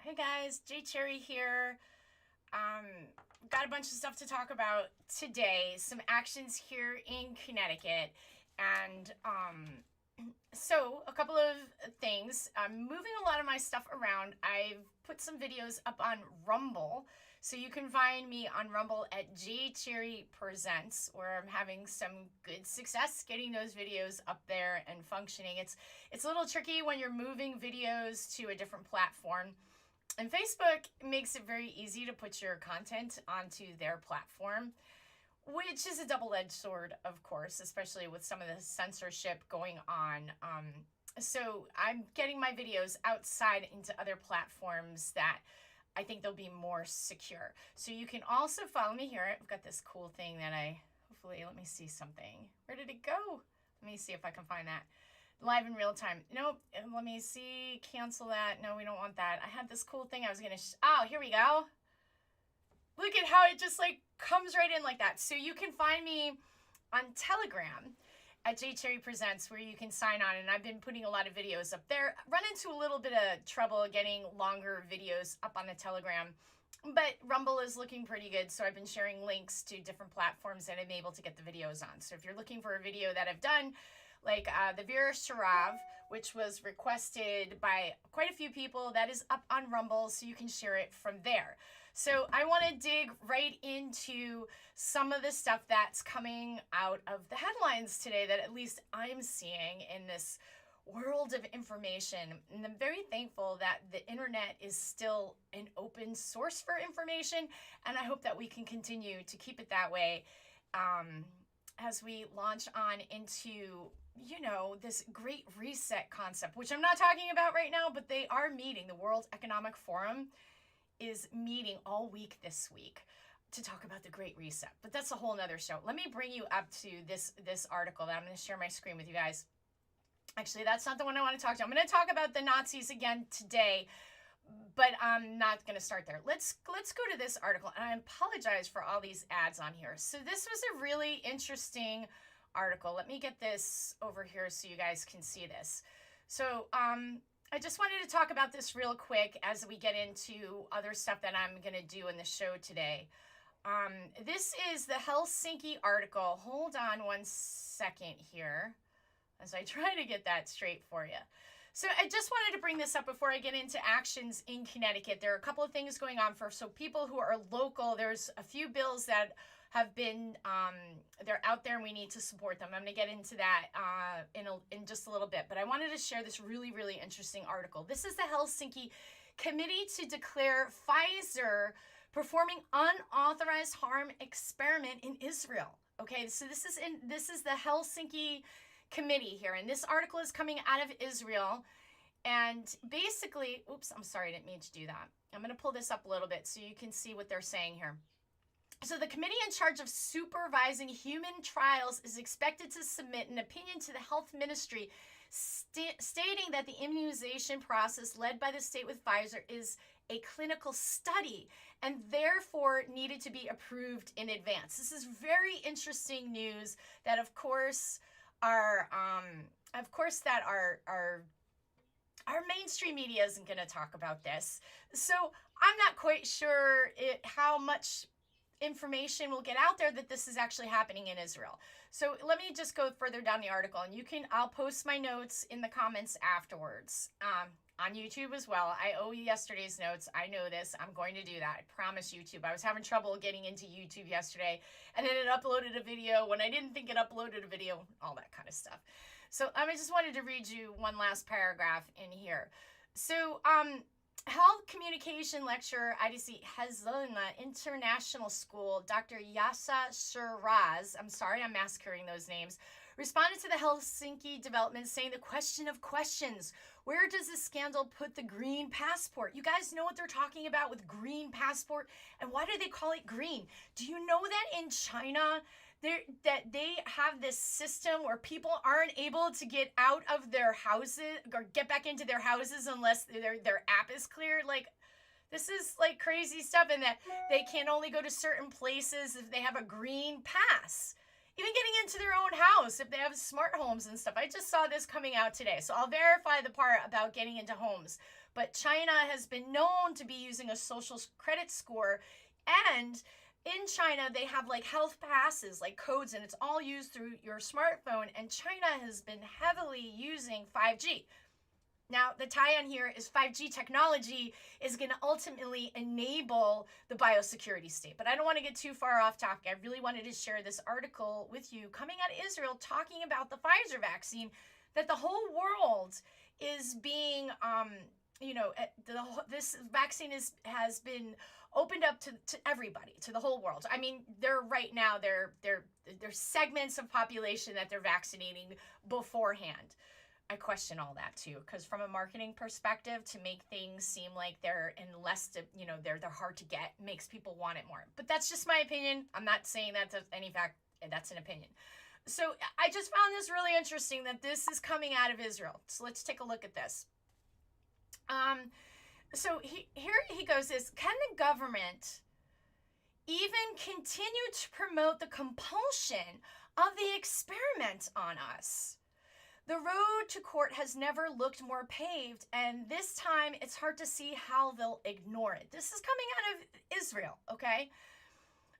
Hey guys, Jay Cherry here. Got a bunch of stuff to talk about today. Some actions here in Connecticut, and so a couple of things. I'm moving a lot of my stuff around. I've put some videos up on Rumble, so you can find me on Rumble at J Cherry Presents, where I'm having some good success getting those videos up there and functioning. It's a little tricky when you're moving videos to a different platform. And Facebook makes it very easy to put your content onto their platform, which is a double-edged sword, of course, especially with some of the censorship going on. So I'm getting my videos outside into other platforms that I think they'll be more secure. So you can also follow me here. I've got this cool thing that hopefully, let me see something. Where did it go? Let me see if I can find that. Live in real time. Nope. Let me see. Cancel that. No, we don't want that. I had this cool thing I was going to... Oh, here we go. Look at how it just like comes right in like that. So you can find me on Telegram at J Cherry Presents, where you can sign on. And I've been putting a lot of videos up there. Run into a little bit of trouble getting longer videos up on the Telegram. But Rumble is looking pretty good. So I've been sharing links to different platforms that I'm able to get the videos on. So if you're looking for a video that I've done, like the Vera Sharav, which was requested by quite a few people, that is up on Rumble, so you can share it from there. So I want to dig right into some of the stuff that's coming out of the headlines today that at least I'm seeing in this world of information. And I'm very thankful that the internet is still an open source for information, and I hope that we can continue to keep it that way as we launch on into, you know, this great reset concept, which I'm not talking about right now, but they are meeting. The World Economic Forum is meeting all week this week to talk about the Great Reset. But that's a whole nother show. Let me bring you up to this article that I'm going to share my screen with you guys. Actually, that's not the one I want to talk to. I'm going to talk about the Nazis again today, but I'm not going to start there. Let's go to this article, and I apologize for all these ads on here. So this was a really interesting article. Let me get this over here so you guys can see this. So I just wanted to talk about this real quick as we get into other stuff that I'm going to do in the show today. This is the Helsinki article. Hold on one second here as I try to get that straight for you. So I just wanted to bring this up before I get into actions in Connecticut. There are a couple of things going on so people who are local. There's a few bills that have been, they're out there and we need to support them. I'm going to get into that in just a little bit. But I wanted to share this really, really interesting article. This is the Helsinki Committee to declare Pfizer performing unauthorized harm experiment in Israel. Okay, so this is the Helsinki Committee here, and this article is coming out of Israel. And basically, oops, I'm sorry, I didn't mean to do that. I'm going to pull this up a little bit so you can see what they're saying here. So the committee in charge of supervising human trials is expected to submit an opinion to the health ministry stating that the immunization process led by the state with Pfizer is a clinical study and therefore needed to be approved in advance. This is very interesting news that, of course, our mainstream media isn't going to talk about this. So I'm not quite sure how much information will get out there that this is actually happening in Israel. So let me just go further down the article, and I'll post my notes in the comments afterwards. On YouTube as well. I owe you yesterday's notes. I know this. I'm going to do that. I promise YouTube. I was having trouble getting into YouTube yesterday, and then it uploaded a video when I didn't think it uploaded a video, all that kind of stuff. So I just wanted to read you one last paragraph in here. So health communication lecturer, IDC Helsinki International School, Dr. Yasa Shiraz, I'm sorry I'm massacring those names, responded to the Helsinki development saying the question of questions, where does this scandal put the green passport? You guys know what they're talking about with green passport, and why do they call it green? Do you know that in China that they have this system where people aren't able to get out of their houses or get back into their houses unless their app is cleared? Like, this is like crazy stuff, and that they can only go to certain places if they have a green pass. Even getting into their own house if they have smart homes and stuff. I just saw this coming out today. So I'll verify the part about getting into homes. but China has been known to be using a social credit score, and in China they have like health passes, like codes, and it's all used through your smartphone, and China has been heavily using 5G. Now, the tie-in here is 5G technology is going to ultimately enable the biosecurity state. But I don't want to get too far off topic. I really wanted to share this article with you coming out of Israel talking about the Pfizer vaccine, that the whole world is being, this vaccine has been opened up to everybody, to the whole world. I mean, right now, there's segments of population that they're vaccinating beforehand. I question all that too, because from a marketing perspective, to make things seem like they're they're hard to get, makes people want it more. But that's just my opinion. I'm not saying that to any fact. That's an opinion. So I just found this really interesting that this is coming out of Israel. So let's take a look at this. So here he goes is, can the government even continue to promote the compulsion of the experiment on us? The road to court has never looked more paved, and this time it's hard to see how they'll ignore it. This is coming out of Israel, okay?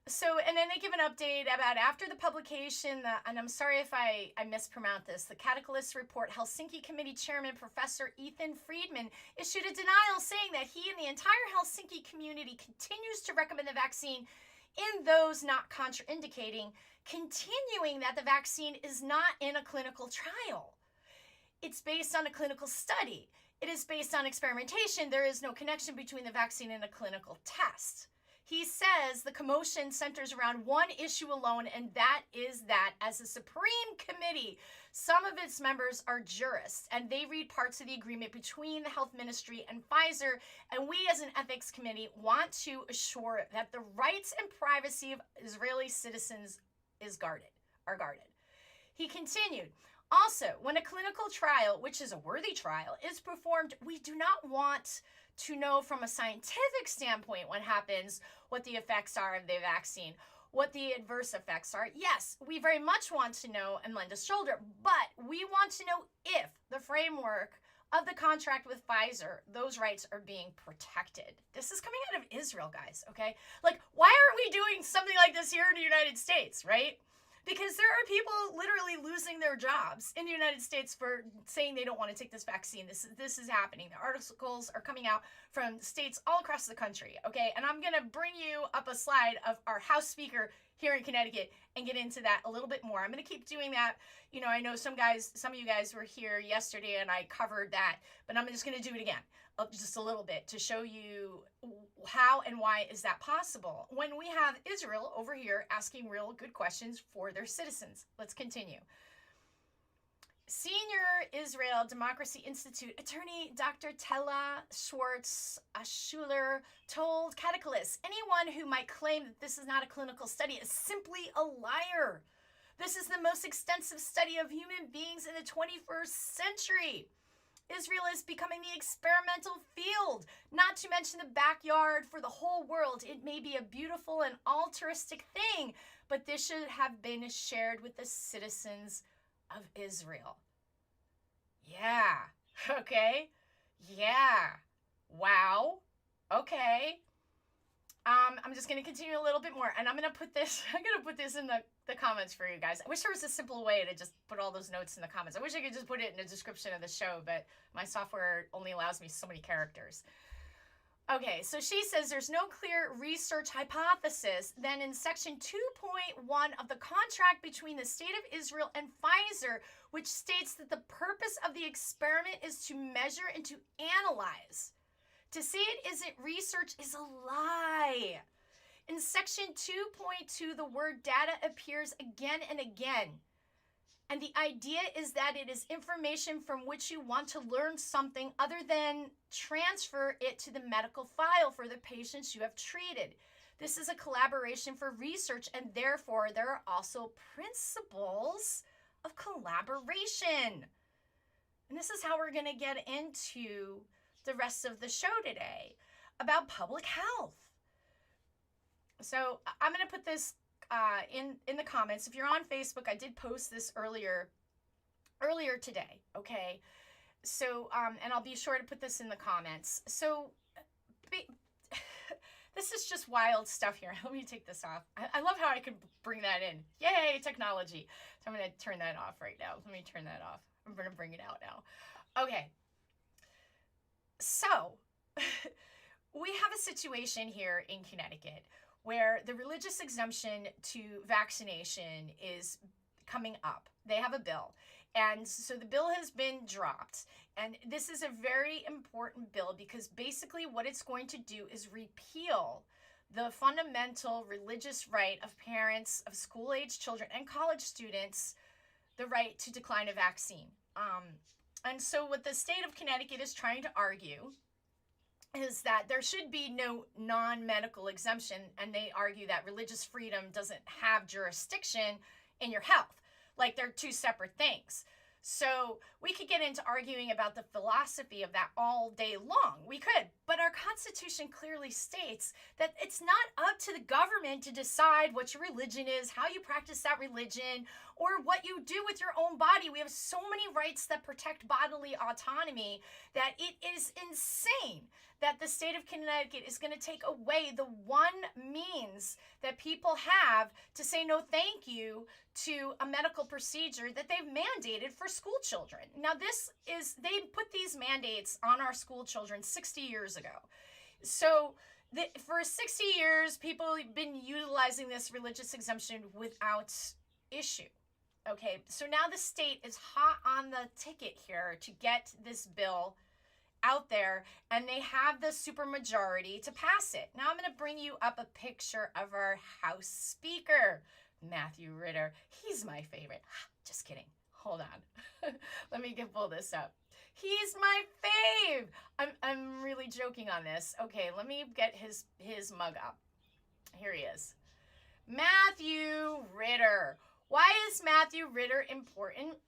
So, and then they give an update about after the publication, and I'm sorry if I mispronounce this, the Calcalist report, Helsinki Committee Chairman Professor Ethan Friedman issued a denial saying that he and the entire Helsinki community continues to recommend the vaccine in those not contraindicating, continuing that the vaccine is not in a clinical trial. It's based on a clinical study. It is based on experimentation. There is no connection between the vaccine and a clinical test. He says the commotion centers around one issue alone, and that is that as a Supreme Committee, some of its members are jurists, and they read parts of the agreement between the Health Ministry and Pfizer, and we as an ethics committee want to assure that the rights and privacy of Israeli citizens are guarded. He continued, also, when a clinical trial, which is a worthy trial, is performed, we do not want to know from a scientific standpoint what happens, what the effects are of the vaccine, what the adverse effects are. Yes, we very much want to know and lend a shoulder, but we want to know if the framework of the contract with Pfizer, those rights are being protected. This is coming out of Israel, guys, okay? Like, why aren't we doing something like this here in the United States, right? Because there are people literally losing their jobs in the United States for saying they don't want to take this vaccine. This is happening. The articles are coming out from states all across the country, okay? And I'm going to bring you up a slide of our House Speaker here in Connecticut and get into that a little bit more. I'm going to keep doing that. You know, I know some of you guys were here yesterday and I covered that, but I'm just going to do it again, just a little bit to show you how and why is that possible when we have Israel over here asking real good questions for their citizens. Let's continue. Senior Israel Democracy Institute attorney Dr. Tehila Schwartz-Altshuler told Calcalist, anyone who might claim that this is not a clinical study is simply a liar. This is the most extensive study of human beings in the 21st century. Israel is becoming the experimental field, not to mention the backyard for the whole world. It may be a beautiful and altruistic thing, but this should have been shared with the citizens of Israel. Yeah. Okay. Yeah. Wow. Okay. I'm just going to continue a little bit more, and I'm going to put this in the comments for you guys. I wish there was a simple way to just put all those notes in the comments. I wish I could just put it in the description of the show, but my software only allows me so many characters. Okay, so she says there's no clear research hypothesis. Then in section 2.1 of the contract between the state of Israel and Pfizer, which states that the purpose of the experiment is to measure and to analyze. To say it isn't research is a lie. In section 2.2, the word data appears again and again. And the idea is that it is information from which you want to learn something other than transfer it to the medical file for the patients you have treated. This is a collaboration for research, and therefore there are also principles of collaboration. And this is how we're going to get into the rest of the show today about public health. So I'm going to put this in the comments. If you're on Facebook, I did post this earlier today, okay? And I'll be sure to put this in the comments. So, this is just wild stuff here. Let me take this off. I love how I can bring that in. Yay, technology. So I'm going to turn that off right now. Let me turn that off. I'm going to bring it out now. Okay. So, we have a situation here in Connecticut where the religious exemption to vaccination is coming up. They have a bill. And so the bill has been dropped. And this is a very important bill because basically what it's going to do is repeal the fundamental religious right of parents of school-age children and college students, the right to decline a vaccine. And so what the state of Connecticut is trying to argue is that there should be no non-medical exemption, and they argue that religious freedom doesn't have jurisdiction in your health. Like they're two separate things. So we could get into arguing about the philosophy of that all day long. We could, but our Constitution clearly states that it's not up to the government to decide what your religion is, how you practice that religion, or what you do with your own body. We have so many rights that protect bodily autonomy that it is insane that the state of Connecticut is going to take away the one means that people have to say no thank you to a medical procedure that they've mandated for school children. Now they put these mandates on our school children 60 years ago. So for 60 years, people have been utilizing this religious exemption without issue. Okay, so now the state is hot on the ticket here to get this bill out there, and they have the supermajority to pass it. Now I'm going to bring you up a picture of our House Speaker, Matthew Ritter. He's my favorite. Just kidding. Hold on. Let me pull this up. He's my fave. I'm really joking on this. Okay, let me get his mug up. Here he is. Matthew Ritter. Why is Matthew Ritter important?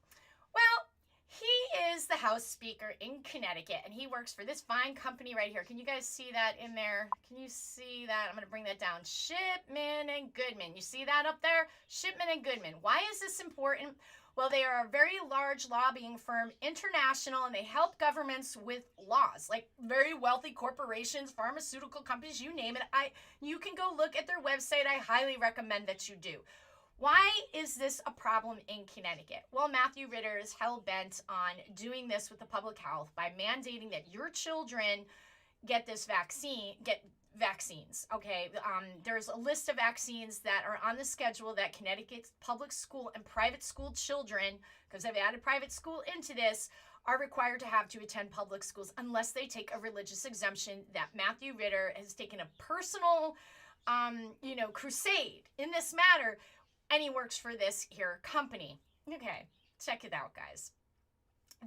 Well, he is the House Speaker in Connecticut, and he works for this fine company right here. Can you guys see that in there? Can you see that? I'm going to bring that down. Shipman and Goodman. You see that up there? Shipman and Goodman. Why is this important? Well, they are a very large lobbying firm, international, and they help governments with laws, like very wealthy corporations, pharmaceutical companies, you name it. You can go look at their website. I highly recommend that you do. Why is this a problem in Connecticut? Well, Matthew Ritter is hell-bent on doing this with the public health by mandating that your children get vaccines. Okay, there's a list of vaccines that are on the schedule that Connecticut's public school and private school children, because they've added private school into this, are required to have to attend public schools unless they take a religious exemption that Matthew Ritter has taken a personal, crusade in this matter. And he works for this here company. Okay, check it out, guys.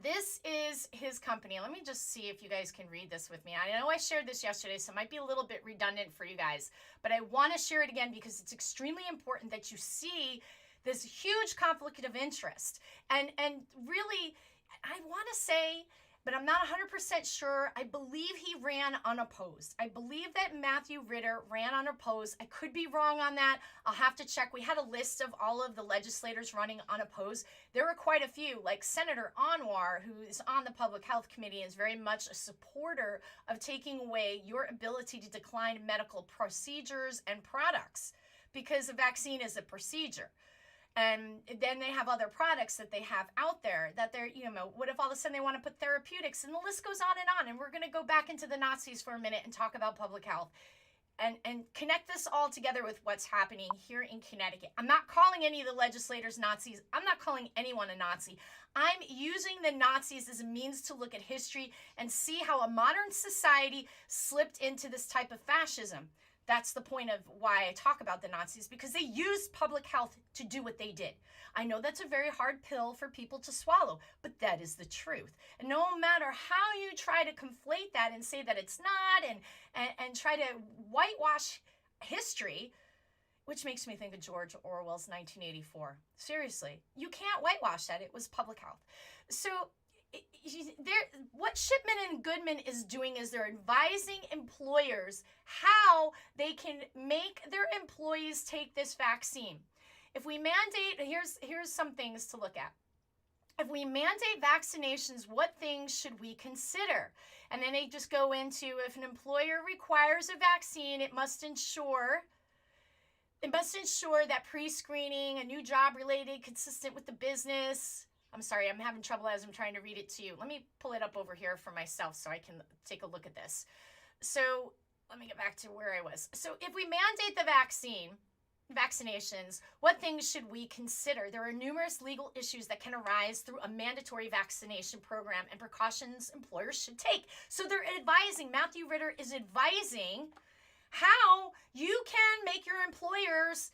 This is his company. Let me just see if you guys can read this with me. I know I shared this yesterday, so it might be a little bit redundant for you guys, but I want to share it again because it's extremely important that you see this huge conflict of interest. And really, I want to say, but I'm not 100% sure. I believe he ran unopposed. I believe that Matthew Ritter ran unopposed. I could be wrong on that. I'll have to check. We had a list of all of the legislators running unopposed. There were quite a few, like Senator Anwar, who is on the Public Health Committee, is very much a supporter of taking away your ability to decline medical procedures and products because a vaccine is a procedure. And then they have other products that they have out there that they're, what if all of a sudden they want to put therapeutics, and the list goes on and on. And we're going to go back into the Nazis for a minute and talk about public health and connect this all together with what's happening here in Connecticut. I'm not calling any of the legislators Nazis. I'm not calling anyone a Nazi. I'm using the Nazis as a means to look at history and see how a modern society slipped into this type of fascism. That's the point of why I talk about the Nazis, because they used public health to do what they did. I know that's a very hard pill for people to swallow, but that is the truth. And no matter how you try to conflate that and say that it's not and try to whitewash history, which makes me think of George Orwell's 1984. Seriously, you can't whitewash that. It was public health. So what Shipman and Goodman is doing is they're advising employers how they can make their employees take this vaccine. If we mandate, here's some things to look at. if we mandate vaccinations, what things should we consider? And then they just go into, if an employer requires a vaccine, it must ensure that pre-screening, a new job related, consistent with the business. I'm sorry, I'm having trouble as I'm trying to read it to you. Let me pull it up over here for myself so I can take a look at this. So let me get back to where I was. So if we mandate the vaccinations, what things should we consider? There are numerous legal issues that can arise through a mandatory vaccination program and precautions employers should take. So they're advising, Matthew Ritter is advising how you can make your employees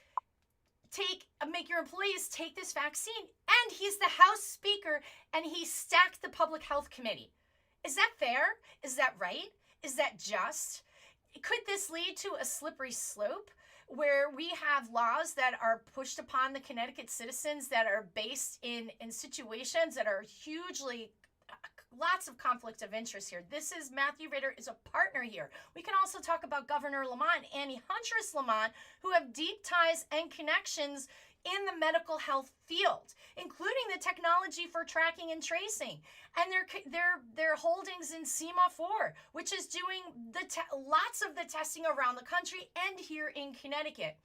take this vaccine. And he's the House Speaker, and he stacked the Public Health Committee. Is that fair? Is that right? Is that just? Could this lead to a slippery slope where we have laws that are pushed upon the Connecticut citizens that are based in situations that are hugely, lots of conflict of interest here? Matthew Ritter is a partner here. We can also talk about Governor Lamont, Annie Huntress Lamont, who have deep ties and connections in the medical health field, including the technology for tracking and tracing, and their holdings in SEMA4, which is doing lots of the testing around the country and here in Connecticut.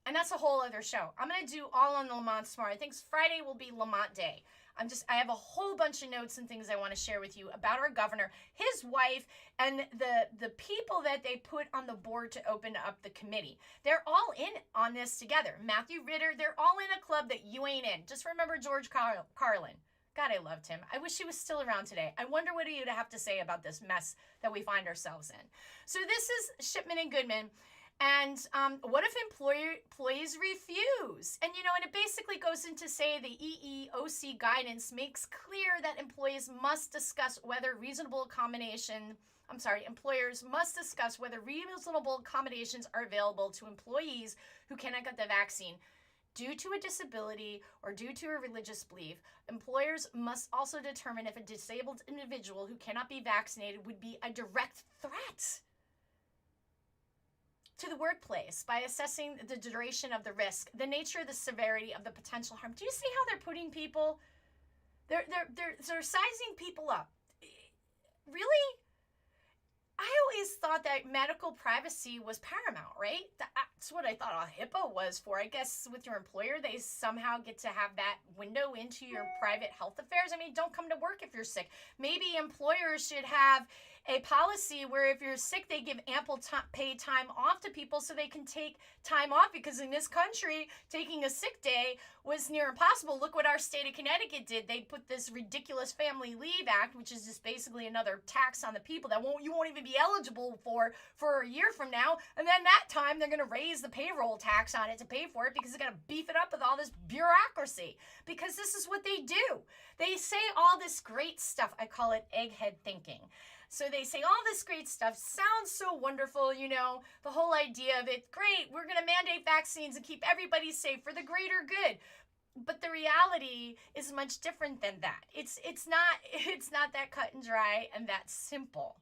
And that's a whole other show. I'm going to do all on the Lamont tomorrow. I think Friday will be Lamont Day. I have a whole bunch of notes and things I want to share with you about our governor, his wife, and the people that they put on the board to open up the committee. They're all in on this together. Matthew Ritter, they're all in a club that you ain't in. Just remember George Carlin. God, I loved him. I wish he was still around today. I wonder what he would have to say about this mess that we find ourselves in. So this is Shipman and Goodman. And what if employees refuse? And it basically goes into say the EEOC guidance makes clear that employers must discuss whether reasonable accommodations are available to employees who cannot get the vaccine due to a disability or due to a religious belief. Employers must also determine if a disabled individual who cannot be vaccinated would be a direct threat to the workplace by assessing the duration of the risk, the nature, the severity of the potential harm. Do you see how they're putting people? They're sizing people up. Really? I always thought that medical privacy was paramount, right? That's what I thought a HIPAA was for. I guess with your employer, they somehow get to have that window into your private health affairs. I mean, don't come to work if you're sick. Maybe employers should have a policy where if you're sick, they give ample paid time off to people so they can take time off, because in this country, taking a sick day was near impossible. Look what our state of Connecticut did. They put this ridiculous Family Leave Act, which is just basically another tax on the people that you won't even be eligible for a year from now. And then that time, they're going to raise the payroll tax on it to pay for it because they're going to beef it up with all this bureaucracy, because this is what they do. They say all this great stuff. I call it egghead thinking. So they say all this great stuff, sounds so wonderful, the whole idea of it, great, we're going to mandate vaccines and keep everybody safe for the greater good. But the reality is much different than that. It's not that cut and dry and that simple.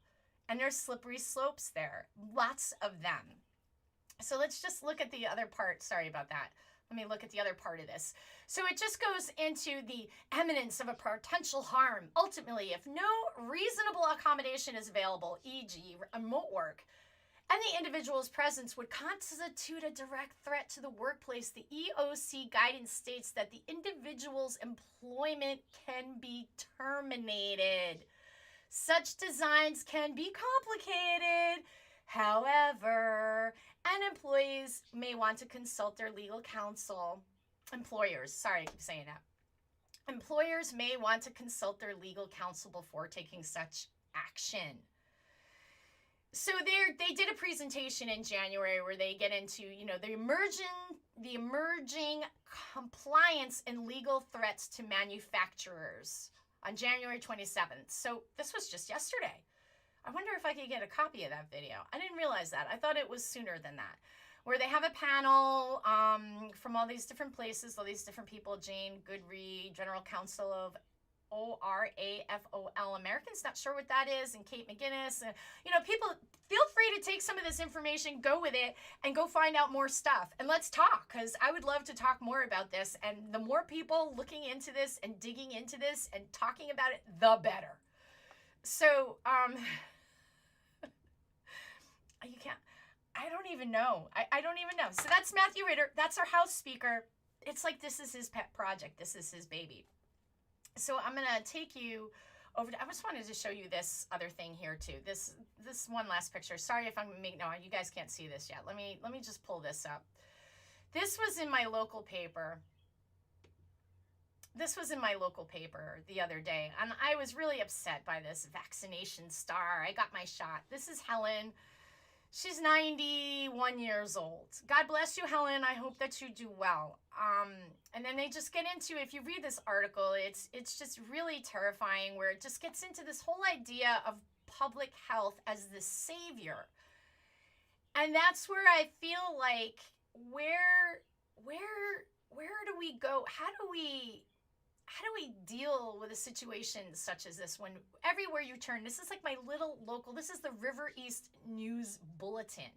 And there's slippery slopes there, lots of them. So let's just look at the other part. Sorry about that. Let me look at the other part of this. So it just goes into the imminence of a potential harm. Ultimately, if no reasonable accommodation is available, e.g. remote work, and the individual's presence would constitute a direct threat to the workplace, the EOC guidance states that the individual's employment can be terminated. Such designs can be complicated. However, and employees may want to consult their legal counsel. Employers may want to consult their legal counsel before taking such action. So they did a presentation in January where they get into, the emerging compliance and legal threats to manufacturers on January 27th. So this was just yesterday. I wonder if I could get a copy of that video. I didn't realize that. I thought it was sooner than that. Where they have a panel from all these different places, all these different people, Jane Goodry, General Counsel of Unequivocal. Americans not sure what that is, and Kate McGinnis. You know, people, feel free to take some of this information, go with it, and go find out more stuff. And let's talk, because I would love to talk more about this. And the more people looking into this and digging into this and talking about it, the better. So, you can't, I don't even know. I don't even know. So that's Matthew Ritter. That's our House Speaker. It's like this is his pet project. This is his baby. So I'm going to take you over to, I just wanted to show you this other thing here too. This one last picture. Sorry if I'm making, no, you guys can't see this yet. Let me just pull this up. This was in my local paper. This was in my local paper the other day, and I was really upset by this vaccination star. I got my shot. This is Helen. She's 91 years old. God bless you, Helen. I hope that you do well. And then they just get into, if you read this article, it's just really terrifying, where it just gets into this whole idea of public health as the savior. And that's where I feel like, where do we go? How do we deal with a situation such as this, when everywhere you turn, this is like my little local, this is the River East News Bulletin.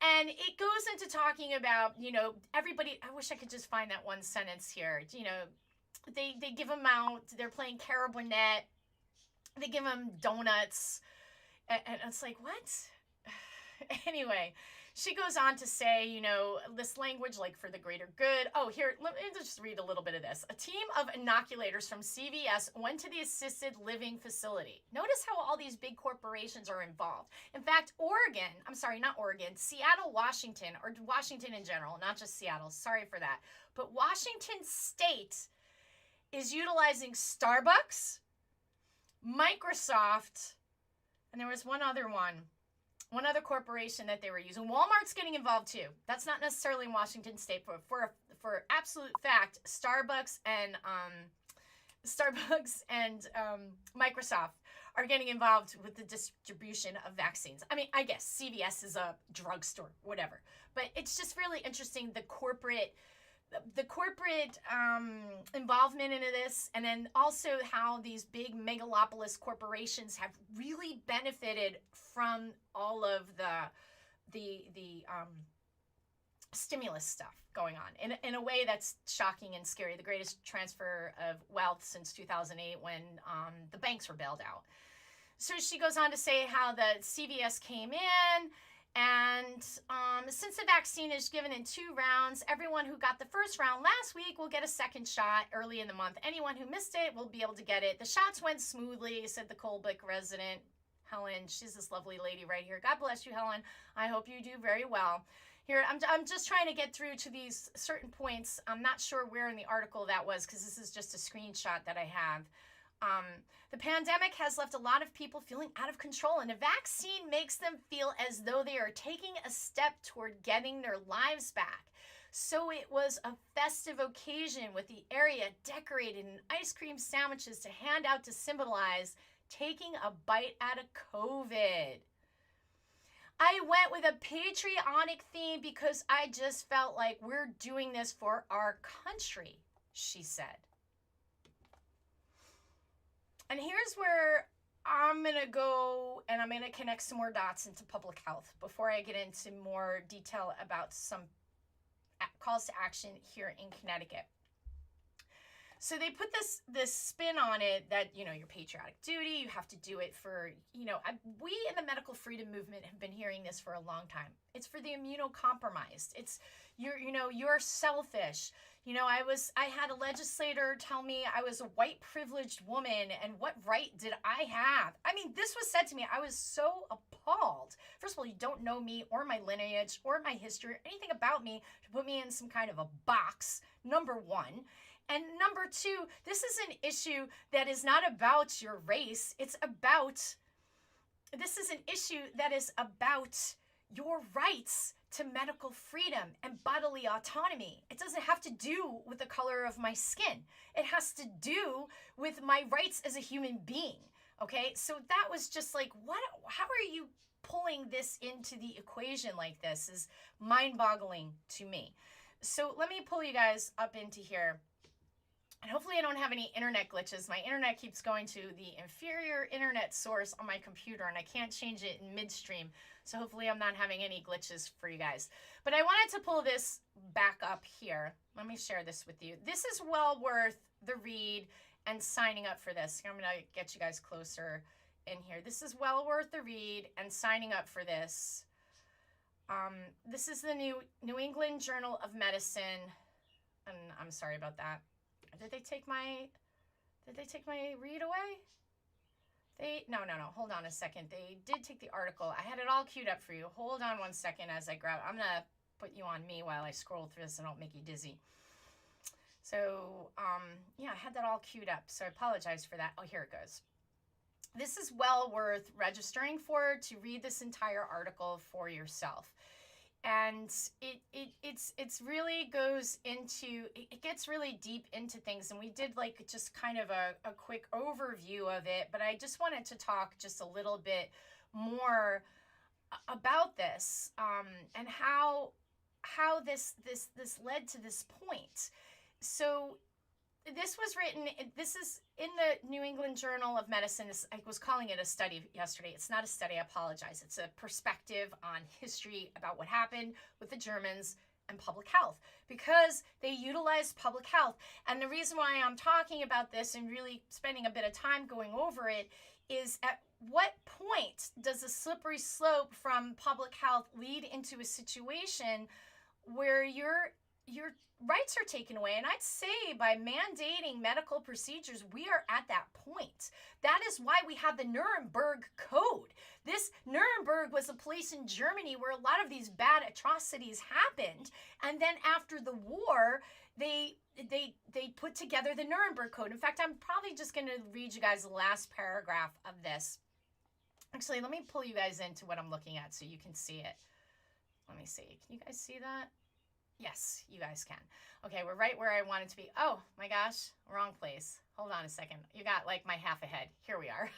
And it goes into talking about, you know, everybody, I wish I could just find that one sentence here. You know, they give them out, they're playing carabinette, they give them donuts, and it's like, what? Anyway, she goes on to say, you know, this language like for the greater good. Oh, here, let me just read a little bit of this. A team of inoculators from CVS went to the assisted living facility. Notice how all these big corporations are involved. In fact, Seattle, Washington, or Washington in general, not just Seattle, sorry for that. But Washington State is utilizing Starbucks, Microsoft, and there was one other corporation that they were using. Walmart's getting involved too. That's not necessarily in Washington State, but for absolute fact, Starbucks and Microsoft are getting involved with the distribution of vaccines. I mean, I guess CVS is a drugstore, whatever. But it's just really interesting, the corporate involvement into this, and then also how these big megalopolis corporations have really benefited from all of the stimulus stuff going on in a way that's shocking and scary. The greatest transfer of wealth since 2008, when the banks were bailed out. So she goes on to say how the CVS came in, and since the vaccine is given in 2 rounds, everyone who got the first round last week will get a second shot early in the month. Anyone who missed it will be able to get it. The shots went smoothly, said the Colebrook resident, Helen. She's this lovely lady right here. God bless you, Helen. I hope you do very well. Here, I'm just trying to get through to these certain points. I'm not sure where in the article that was, because this is just a screenshot that I have. The pandemic has left a lot of people feeling out of control, and a vaccine makes them feel as though they are taking a step toward getting their lives back. So it was a festive occasion, with the area decorated in ice cream sandwiches to hand out to symbolize taking a bite out of COVID. I went with a patriotic theme because I just felt like we're doing this for our country, she said. And here's where I'm going to go, and I'm going to connect some more dots into public health before I get into more detail about some calls to action here in Connecticut. So they put this spin on it that, you know, your patriotic duty, you have to do it for, you know, we in the medical freedom movement have been hearing this for a long time. It's for the immunocompromised. It's, you're selfish. You know, I had a legislator tell me I was a white privileged woman, and what right did I have? I mean, this was said to me. I was so appalled. First of all, you don't know me or my lineage or my history or anything about me to put me in some kind of a box, number one. And number two, this is an issue that is not about your race. This is an issue that is about your rights to medical freedom and bodily autonomy. It doesn't have to do with the color of my skin. It has to do with my rights as a human being. Okay, so that was just like, what? How are you pulling this into the equation like this? Is mind-boggling to me. So let me pull you guys up into here. And hopefully I don't have any internet glitches. My internet keeps going to the inferior internet source on my computer, and I can't change it in midstream. So hopefully I'm not having any glitches for you guys. But I wanted to pull this back up here. Let me share this with you. This is well worth the read and signing up for this. I'm going to get you guys closer in here. This is well worth the read and signing up for this. This is the New England Journal of Medicine. And I'm sorry about that. Did they take my read away? No. Hold on a second. They did take the article. I had it all queued up for you. Hold on one second as I grab. I'm going to put you on me while I scroll through this and I'll make you dizzy. So, yeah, I had that all queued up. So I apologize for that. Oh, here it goes. This is well worth registering for, to read this entire article for yourself. And it's really goes into, it gets really deep into things. And we did like just kind of a quick overview of it, but I just wanted to talk just a little bit more about this, and how this led to this point. So this was written, this is in the New England Journal of Medicine. I was calling it a study yesterday. It's not a study, I apologize. It's a perspective on history about what happened with the Germans and public health, because they utilized public health. And the reason why I'm talking about this and really spending a bit of time going over it is, at what point does a slippery slope from public health lead into a situation where your rights are taken away? And I'd say by mandating medical procedures, we are at that point. That is why we have the Nuremberg Code. This Nuremberg was a place in Germany where a lot of these bad atrocities happened. And then after the war, they put together the Nuremberg Code. In fact, I'm probably just going to read you guys the last paragraph of this. Actually, let me pull you guys into what I'm looking at so you can see it. Let me see. Can you guys see that? Yes, you guys can. Okay, we're right where I wanted to be. Oh my gosh, wrong place. Hold on a second. You got like my half ahead. Here we are.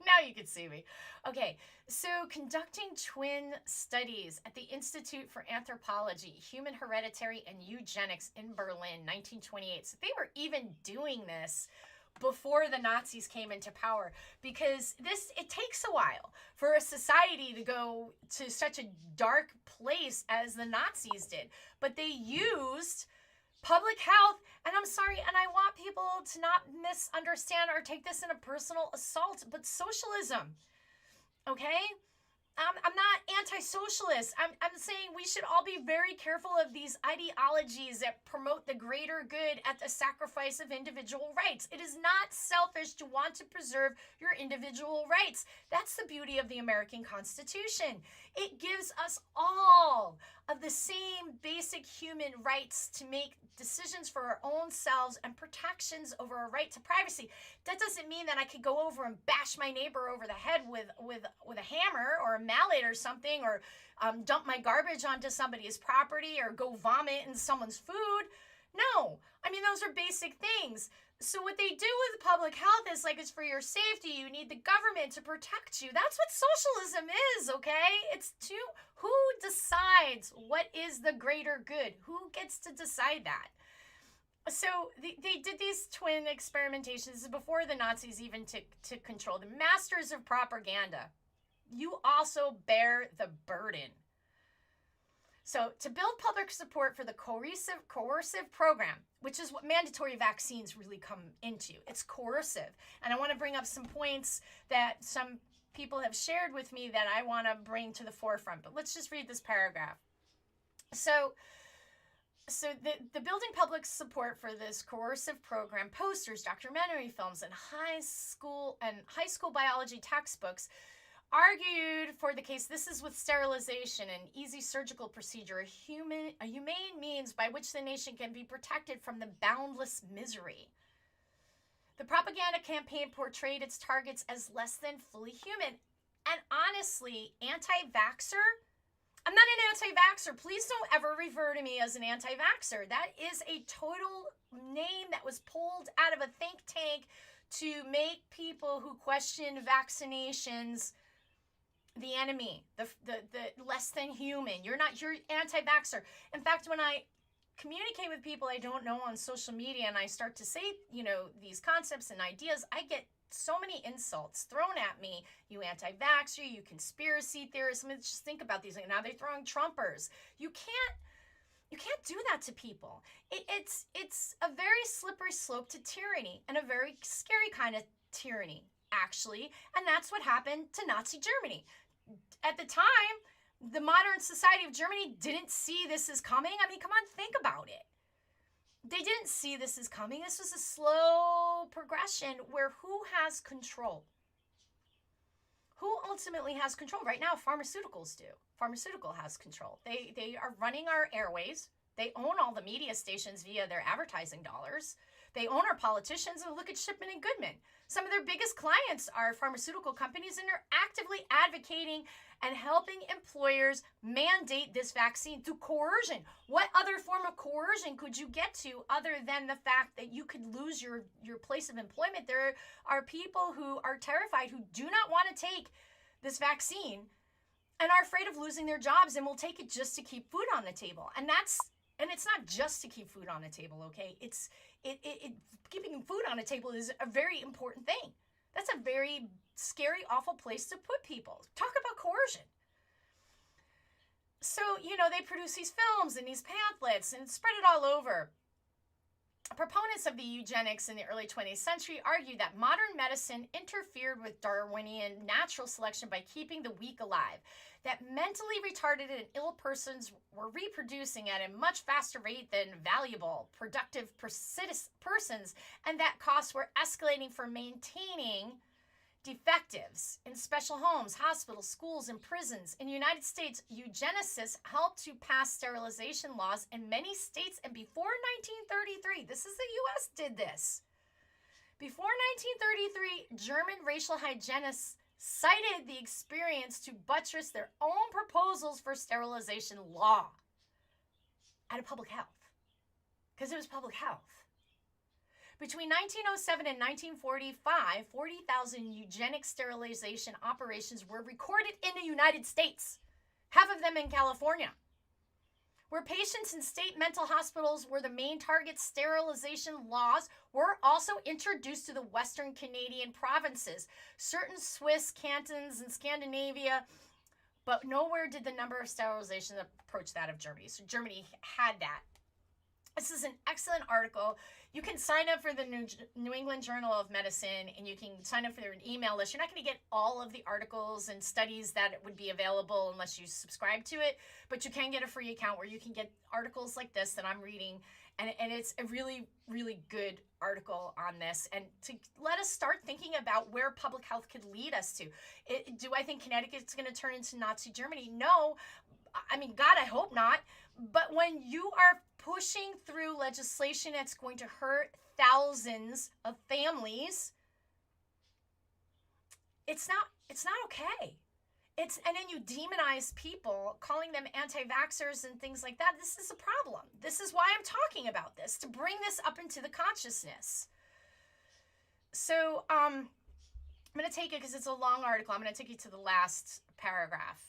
Now you can see me. Okay, so conducting twin studies at the Institute for Anthropology, Human Hereditary and Eugenics in Berlin, 1928. So they were even doing this before the Nazis came into power, because it takes a while for a society to go to such a dark place as the Nazis did. But they used public health, and I'm sorry, and I want people to not misunderstand or take this in a personal assault, but socialism, okay? I'm not anti-socialist. I'm saying we should all be very careful of these ideologies that promote the greater good at the sacrifice of individual rights. It is not selfish to want to preserve your individual rights. That's the beauty of the American Constitution. It gives us all of the same basic human rights to make decisions for our own selves and protections over our right to privacy. That doesn't mean that I could go over and bash my neighbor over the head with a hammer or a mallet or something, or dump my garbage onto somebody's property, or go vomit in someone's food. No, I mean, those are basic things. So what they do with public health is like, it's for your safety. You need the government to protect you. That's what socialism is, okay? It's who decides what is the greater good? Who gets to decide that? So they did these twin experimentations. This is before the Nazis even took control. The masters of propaganda. You also bear the burden. So to build public support for the coercive program, which is what mandatory vaccines really come into. It's coercive. And I want to bring up some points that some people have shared with me that I want to bring to the forefront. But let's just read this paragraph. So the building public support for this coercive program, posters, documentary films, and high school biology textbooks argued for the case. This is with sterilization, an easy surgical procedure, a humane means by which the nation can be protected from the boundless misery. The propaganda campaign portrayed its targets as less than fully human. And honestly, anti-vaxxer, I'm not an anti-vaxxer. Please don't ever refer to me as an anti-vaxxer. That is a total name that was pulled out of a think tank to make people who question vaccinations the enemy, the less than human. You're anti-vaxxer. In fact, when I communicate with people I don't know on social media and I start to say, these concepts and ideas, I get so many insults thrown at me. You anti-vaxxer, you conspiracy theorists. I mean, just think about these. Now they're throwing Trumpers. You can't do that to people. It's a very slippery slope to tyranny, and a very scary kind of tyranny, actually. And that's what happened to Nazi Germany. At the time, the modern society of Germany didn't see this as coming. I mean, come on, think about it. They didn't see this as coming. This was a slow progression where who has control? Who ultimately has control? Right now, pharmaceuticals do. Pharmaceutical has control. They are running our airways. They own all the media stations via their advertising dollars. They own our politicians. And look at Shipman and Goodman. Some of their biggest clients are pharmaceutical companies, and they're actively advocating and helping employers mandate this vaccine through coercion. What other form of coercion could you get to other than the fact that you could lose your place of employment? There are people who are terrified, who do not want to take this vaccine and are afraid of losing their jobs and will take it just to keep food on the table. And it's not just to keep food on the table, okay? Keeping food on the table is a very important thing. That's a very scary, awful place to put people. Talk about coercion. So, they produce these films and these pamphlets and spread it all over. Proponents of the eugenics in the early 20th century argued that modern medicine interfered with Darwinian natural selection by keeping the weak alive, that mentally retarded and ill persons were reproducing at a much faster rate than valuable, productive persons, and that costs were escalating for maintaining defectives in special homes, hospitals, schools, and prisons. In the United States, eugenicists helped to pass sterilization laws in many states, and before 1933, this is the U.S. did this. Before 1933, German racial hygienists cited the experience to buttress their own proposals for sterilization law out of public health, because it was public health. Between 1907 and 1945, 40,000 eugenic sterilization operations were recorded in the United States, half of them in California. Where patients in state mental hospitals were the main target, sterilization laws were also introduced to the Western Canadian provinces, certain Swiss cantons in Scandinavia, but nowhere did the number of sterilizations approach that of Germany. So Germany had that. This is an excellent article. You can sign up for the New England Journal of Medicine, and you can sign up for their email list. You're not going to get all of the articles and studies that would be available unless you subscribe to it, but you can get a free account where you can get articles like this that I'm reading, and it's a really, really good article on this, and to let us start thinking about where public health could lead us to. Do I think Connecticut's going to turn into Nazi Germany? No. I mean, God, I hope not. But when you are pushing through legislation that's going to hurt thousands of families, it's not okay. And then you demonize people, calling them anti-vaxxers and things like that. This is a problem. This is why I'm talking about this, to bring this up into the consciousness. So I'm going to take it because it's a long article. I'm going to take you to the last paragraph.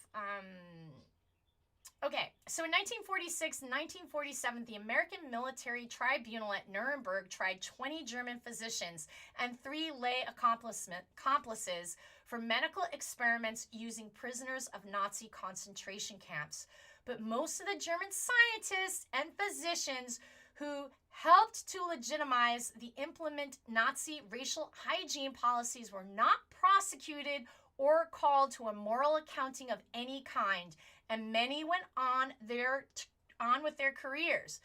Okay, so in 1946 and 1947, the American Military Tribunal at Nuremberg tried 20 German physicians and 3 lay accomplices for medical experiments using prisoners of Nazi concentration camps. But most of the German scientists and physicians who helped to legitimize the implement Nazi racial hygiene policies were not prosecuted or called to a moral accounting of any kind, and many went on with their careers.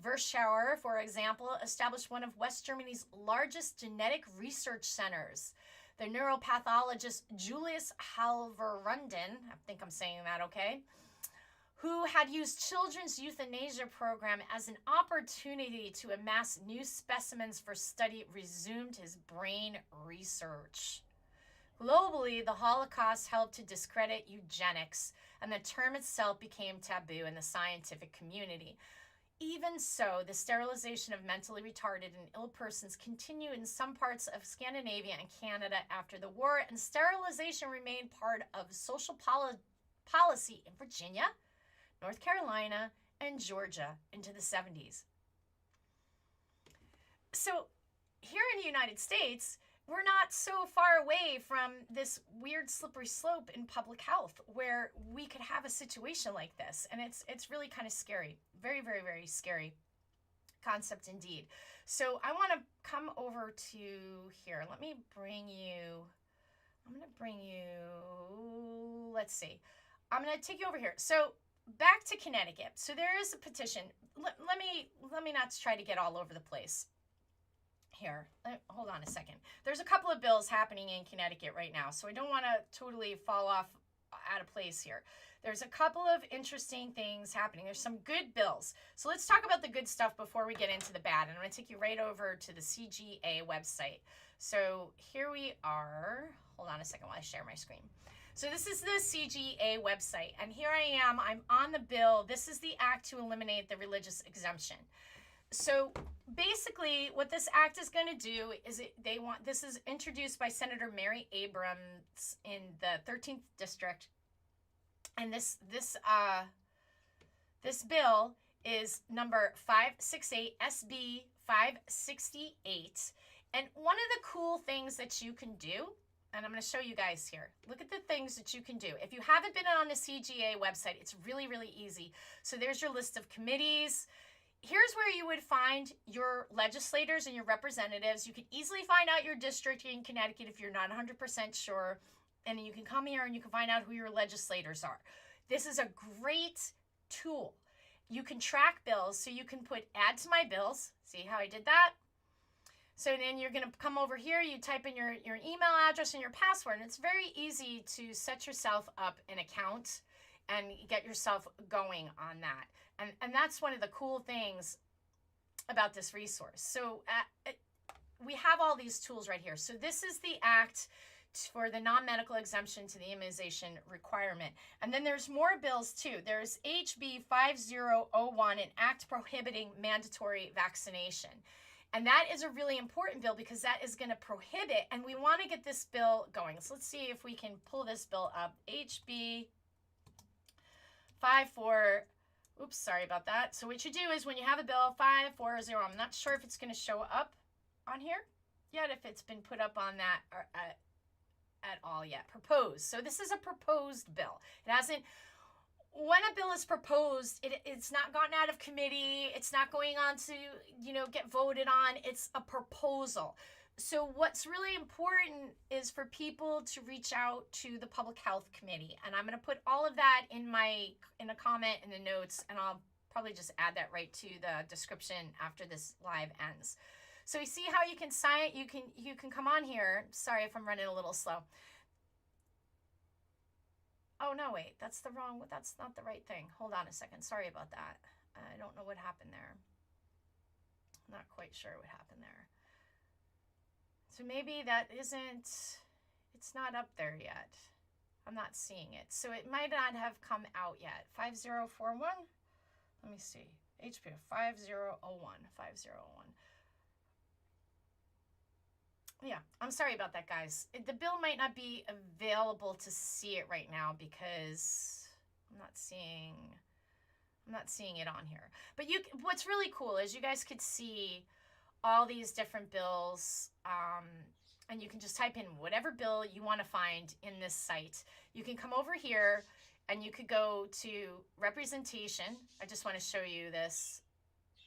Verschauer, for example, established one of West Germany's largest genetic research centers. The neuropathologist Julius Halvorrunden, I think I'm saying that okay, who had used children's euthanasia program as an opportunity to amass new specimens for study, resumed his brain research. Globally, the Holocaust helped to discredit eugenics, and the term itself became taboo in the scientific community. Even so, the sterilization of mentally retarded and ill persons continued in some parts of Scandinavia and Canada after the war, and sterilization remained part of social policy in Virginia, North Carolina, and Georgia into the 70s. So here in the United States, we're not so far away from this weird slippery slope in public health where we could have a situation like this. And it's really kind of scary. Very, very, very scary concept indeed. So I want to come over to here. Let me bring you, I'm going to bring you, let's see. I'm going to take you over here. So back to Connecticut. So there is a petition. Let me not try to get all over the place. Here, hold on a second. There's a couple of bills happening in Connecticut right now, so I don't want to totally fall off out of place here. There's a couple of interesting things happening. There's some good bills. So let's talk about the good stuff before we get into the bad. And I'm going to take you right over to the CGA website. So here we are. Hold on a second while I share my screen. So this is the CGA website, and here I am. I'm on the bill. This is the act to eliminate the religious exemption. So basically what this act is going to do is this is introduced by Senator Mary Abrams in the 13th district. And this bill is number 568 SB 568. And one of the cool things that you can do, and I'm going to show you guys here. Look at the things that you can do. If you haven't been on the CGA website, it's really, really easy. So there's your list of committees. Here's where you would find your legislators and your representatives. You can easily find out your district in Connecticut if you're not 100% sure. And you can come here and you can find out who your legislators are. This is a great tool. You can track bills, so you can put add to my bills. See how I did that? So then you're going to come over here, you type in your email address and your password, and it's very easy to set yourself up an account and get yourself going on that. And that's one of the cool things about this resource. So we have all these tools right here. So this is the act for the non-medical exemption to the immunization requirement. And then there's more bills too. There's HB 5001, an act prohibiting mandatory vaccination. And that is a really important bill because that is going to prohibit, and we want to get this bill going. So let's see if we can pull this bill up. HB 54. Oops, sorry about that. So what you do is when you have a bill 540, I'm not sure if it's going to show up on here yet, if it's been put up on that or, at all yet. Proposed. So this is a proposed bill. It hasn't, when a bill is proposed, it's not gotten out of committee. It's not going on to, get voted on. It's a proposal. So what's really important is for people to reach out to the Public Health Committee. And I'm going to put all of that in a comment in the notes, and I'll probably just add that right to the description after this live ends. So you see how you can sign, you can come on here. Sorry if I'm running a little slow. Oh no, wait, that's not the right thing. Hold on a second. Sorry about that. I don't know what happened there. I'm not quite sure what happened there. So maybe that isn't, it's not up there yet. I'm not seeing it. So it might not have come out yet. 5041. Let me see. HP 5001. 5001. Yeah, I'm sorry about that, guys. The bill might not be available to see it right now because I'm not seeing it on here. But what's really cool is you guys could see all these different bills, and you can just type in whatever bill you want to find in this site. You can come over here and you could go to representation. I just want to show you this.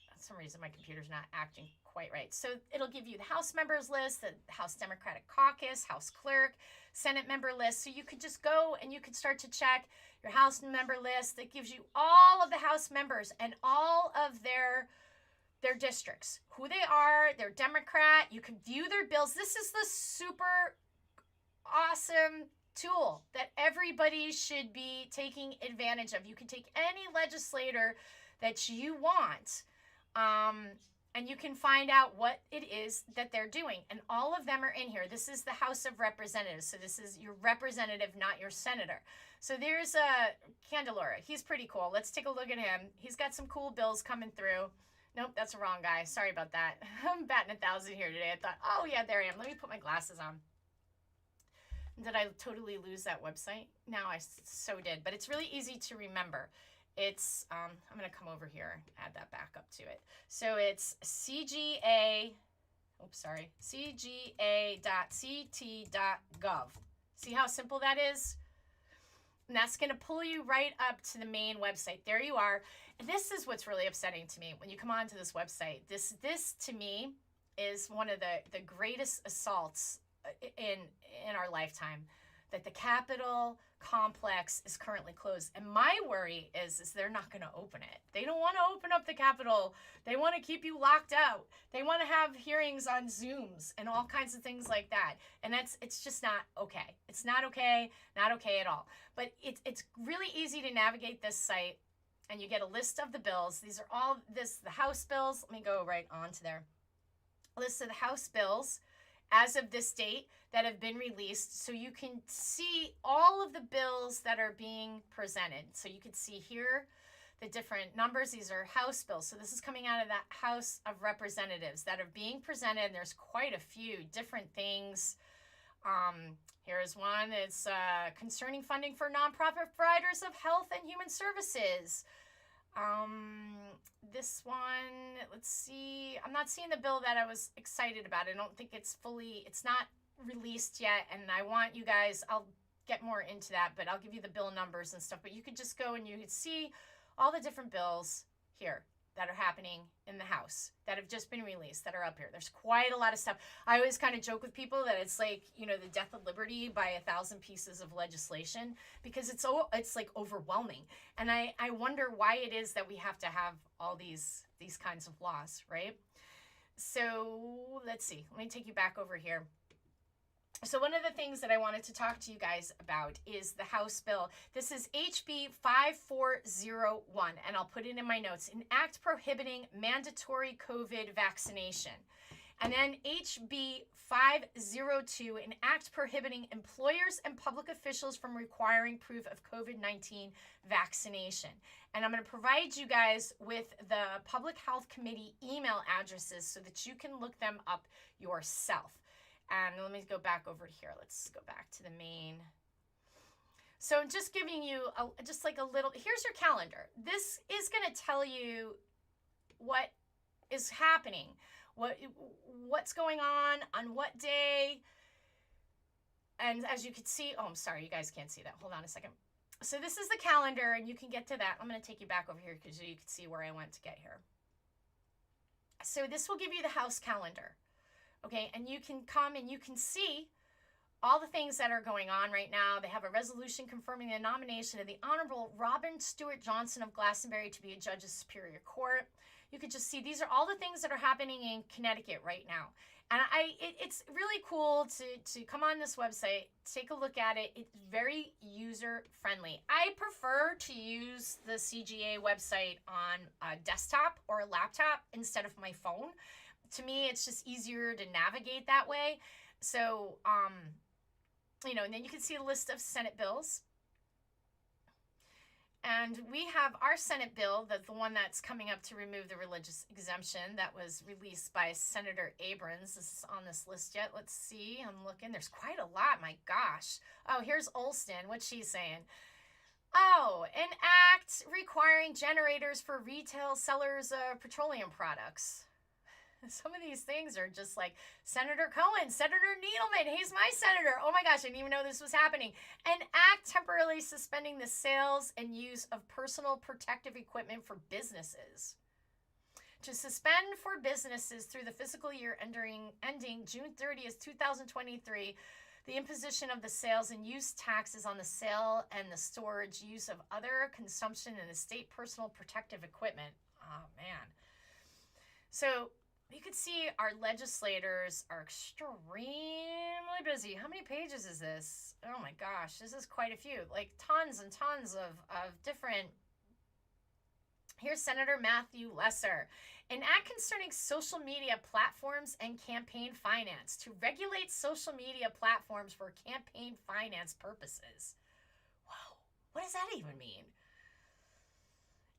For some reason my computer's not acting quite right. So it'll give you the House members list, the House Democratic Caucus, House Clerk, Senate member list. So you could just go and you could start to check your House member list. That gives you all of the House members and all of their districts, who they are, they're Democrat. You can view their bills. This is the super awesome tool that everybody should be taking advantage of. You can take any legislator that you want, and you can find out what it is that they're doing. And all of them are in here. This is the House of Representatives. So this is your representative, not your senator. So there's Candelora. He's pretty cool. Let's take a look at him. He's got some cool bills coming through. Nope, that's the wrong guy. Sorry about that. I'm batting 1,000 here today. I thought, oh yeah, there I am. Let me put my glasses on. Did I totally lose that website? No, I so did. But it's really easy to remember. It's, I'm going to come over here and add that back up to it. So it's CGA, cga.ct.gov. See how simple that is? And that's going to pull you right up to the main website. There you are. And this is what's really upsetting to me when you come onto this website. This to me is one of the greatest assaults in our lifetime, that the Capitol complex is currently closed. And my worry is they're not going to open it. They don't want to open up the Capitol. They want to keep you locked out. They want to have hearings on Zooms and all kinds of things like that. And it's just not okay. It's not okay at all. But it's really easy to navigate this site, and you get a list of the bills. These are all the House bills. Let me go right on to there. List of the House bills as of this date that have been released, so you can see all of the bills that are being presented. So you can see here the different numbers. These are House bills. So this is coming out of that House of Representatives that are being presented. And there's quite a few different things. Here's one. It's concerning funding for nonprofit providers of health and human services. This one, let's see. I'm not seeing the bill that I was excited about. I don't think it's not released yet, and I want you guys, I'll get more into that, but I'll give you the bill numbers and stuff. But you could just go and you could see all the different bills here that are happening in the House that have just been released, that are up here. There's quite a lot of stuff. I always kind of joke with people that it's like, the death of liberty by 1,000 pieces of legislation, because it's like overwhelming. And I wonder why it is that we have to have all these kinds of laws, right? So let's see. Let me take you back over here. So one of the things that I wanted to talk to you guys about is the House bill. This is HB 5401, and I'll put it in my notes. An act prohibiting mandatory COVID vaccination. And then HB 502, an act prohibiting employers and public officials from requiring proof of COVID-19 vaccination. And I'm going to provide you guys with the Public Health Committee email addresses so that you can look them up yourself. And let me go back over here. Let's go back to the main. So I'm just giving you just like a little, here's your calendar. This is going to tell you what is happening, what's going on what day. And as you can see, I'm sorry, you guys can't see that. Hold on a second. So this is the calendar, and you can get to that. I'm going to take you back over here because you can see where I went to get here. So this will give you the House calendar. Okay, and you can come and you can see all the things that are going on right now. They have a resolution confirming the nomination of the Honorable Robin Stewart Johnson of Glastonbury to be a judge of Superior Court. You could just see these are all the things that are happening in Connecticut right now. And it's really cool to come on this website, take a look at it. It's very user-friendly. I prefer to use the CGA website on a desktop or a laptop instead of my phone. To me, it's just easier to navigate that way. So, and then you can see a list of Senate bills. And we have our Senate bill, the one that's coming up to remove the religious exemption that was released by Senator Abrams. This is on this list yet. Let's see. I'm looking. There's quite a lot. My gosh. Oh, here's Olston. What's she saying? Oh, an act requiring generators for retail sellers of petroleum products. Some of these things are just like Senator Cohen, Senator Needleman, he's my senator. Oh my gosh, I didn't even know this was happening. An act temporarily suspending the sales and use of personal protective equipment for businesses. To suspend for businesses through the fiscal year ending June 30th, 2023, the imposition of the sales and use taxes on the sale and the storage use of other consumption and estate personal protective equipment. Oh man. So you can see our legislators are extremely busy. How many pages is this? Oh my gosh, this is quite a few. Like tons and tons of different. Here's Senator Matthew Lesser. An act concerning social media platforms and campaign finance to regulate social media platforms for campaign finance purposes. Whoa, what does that even mean?